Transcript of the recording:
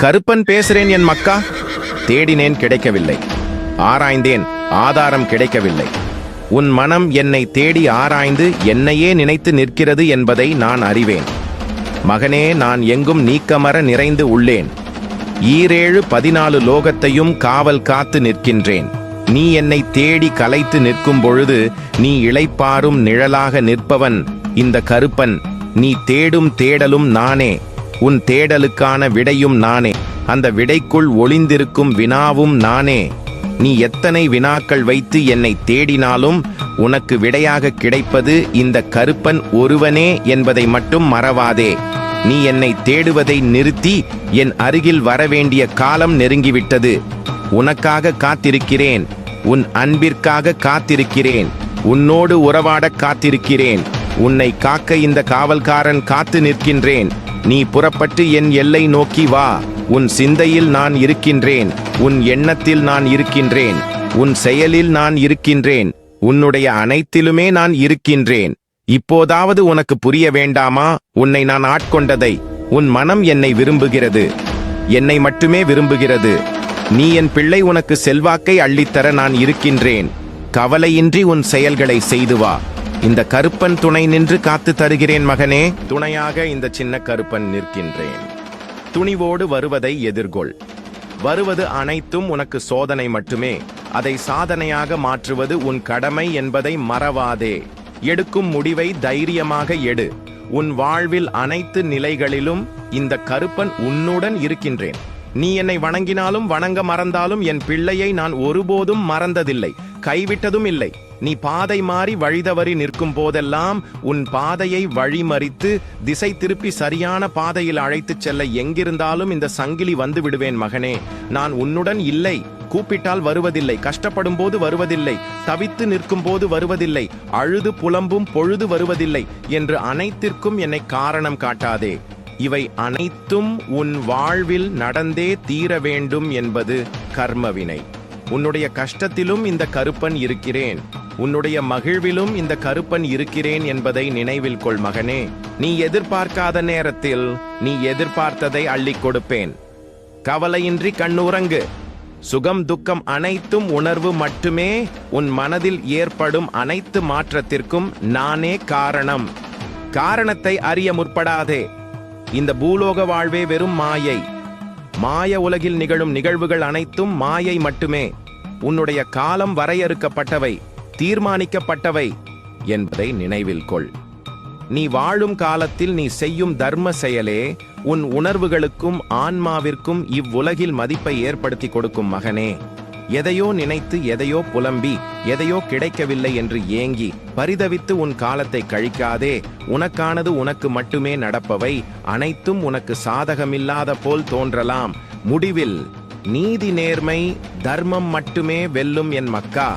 கருப்பன் பேசுறேன் என் மக்கா. தேடினேன், கிடைக்கவில்லை. ஆராய்ந்தேன், ஆதாரம் கிடைக்கவில்லை. உன் மனம் என்னை தேடி ஆராய்ந்து என்னையே நினைத்து நிற்கிறது என்பதை நான் அறிவேன். மகனே, நான் எங்கும் நீக்கமர நிறைந்து உள்ளேன். 14 லோகத்தையும் காவல் காத்து நிற்கின்றேன். நீ என்னை தேடி கலைத்து நிற்கும் பொழுது நீ இளைப்பாறும் நிழலாக நிற்பவன் இந்த கருப்பன். நீ தேடும் தேடலும் நானே, உன் தேடலுக்கான விடையும் நானே, அந்த விடைக்குள் ஒளிந்திருக்கும் வினாவும் நானே. நீ எத்தனை வினாக்கள் வைத்து என்னை தேடினாலும் உனக்கு விடையாக கிடைப்பது இந்த கருப்பன் ஒருவனே என்பதை மட்டும் மறவாதே. நீ என்னை தேடுவதை நிறுத்தி என் அருகில் வரவேண்டிய காலம் நெருங்கிவிட்டது. உனக்காக காத்திருக்கிறேன், உன் அன்பிற்காக காத்திருக்கிறேன், உன்னோடு உறவாட காத்திருக்கிறேன். உன்னை காக்க இந்த காவல்காரன் காத்து நிற்கின்றேன். நீ புறப்பட்டு என் எல்லை நோக்கி வா. உன் சிந்தையில் நான் இருக்கின்றேன், உன் எண்ணத்தில் நான் இருக்கின்றேன், உன் செயலில் நான் இருக்கின்றேன், உன்னுடைய அனைத்திலுமே நான் இருக்கின்றேன். இப்போதாவது உனக்கு புரிய வேண்டாமா உன்னை நான் ஆட்கொண்டதை? உன் மனம் என்னை விரும்புகிறது, என்னை மட்டுமே விரும்புகிறது. நீ என் பிள்ளை, உனக்கு செல்வாக்கை அள்ளித்தர நான் இருக்கின்றேன். கவலையின்றி உன் செயல்களை செய்து வா. இந்த கருப்பன் துணை நின்று காத்து தருகிறேன் மகனே. துணையாக இந்த சின்ன கருப்பன் நிற்கின்றேன். துணிவோடு வருவதை எதிர்கொள். வருவது அனைத்தும் உனக்கு சோதனை மட்டுமே. அதை சாதனையாக மாற்றுவது உன் கடமை என்பதை மறவாதே. எடுக்கும் முடிவை தைரியமாக எடு. உன் வாழ்வில் அனைத்து நிலைகளிலும் இந்த கருப்பன் உன்னுடன் இருக்கின்றேன். நீ என்னை வணங்கினாலும் வணங்க மறந்தாலும் என் பிள்ளையை நான் ஒருபோதும் மறந்ததில்லை, கைவிட்டதும் இல்லை. நீ பாதை மாறி வழிதவறி நிற்கும் போதெல்லாம் உன் பாதையை வழிமறித்து திசை திருப்பி சரியான பாதையில் அழைத்துச் செல்ல எங்கிருந்தாலும் இந்த சங்கிலி வந்து விடுவேன் மகனே. நான் உன்னுடன் இல்லை. கூப்பிட்டால் வருவதில்லை, கஷ்டப்படும் போது வருவதில்லை, தவித்து நிற்கும் போது வருவதில்லை, அழுது புலம்பும் பொழுது வருவதில்லை என்று அனைத்திற்கும் என்னை காரணம் காட்டாதே. இவை அனைத்தும் உன் வாழ்வில் நடந்தே தீர வேண்டும் என்பது கர்மவினை. உன்னுடைய கஷ்டத்திலும் இந்த கருப்பன் இருக்கிறேன், உன்னுடைய மகிழ்விலும் இந்த கருப்பன் இருக்கிறேன் என்பதை நினைவில் கொள் மகனே. நீ எதிர்பார்க்காத நேரத்தில் நீ எதிர்பார்த்ததை அள்ளிக் கொடுப்பேன். கவலையின்றி கண்ணுறங்கு. சுகம் துக்கம் அனைத்தும் உணர்வு மட்டுமே. உன் மனதில் ஏற்படும் அனைத்து மாற்றத்திற்கும் நானே காரணம். காரணத்தை அறிய முற்படாதே. இந்த பூலோக வாழ்வே வெறும் மாயை. மாய உலகில் நிகழும் நிகழ்வுகள் அனைத்தும் மாயை மட்டுமே. உன்னுடைய காலம் வரையறுக்கப்பட்டவை, தீர்மானிக்கப்பட்டவை என்பதை நினைவில் கொள். நீ வாழும் காலத்தில் நீ செய்யும் தர்ம செயலே உன் உணர்வுகளுக்கும் ஆன்மாவிற்கும் இவ்வுலகில் மதிப்பை ஏற்படுத்தி கொடுக்கும் மகனே. எதையோ நினைத்து, எதையோ புலம்பி, எதையோ கிடைக்கவில்லை என்று ஏங்கி பரிதவித்து உன் காலத்தை கழிக்காதே. உனக்கானது உனக்கு மட்டுமே நடப்பவை அனைத்தும் உனக்கு சாதகமில்லாத போல் தோன்றலாம். முடிவில் நீதி, நேர்மை, தர்மம் மட்டுமே வெல்லும் என் மக்கா.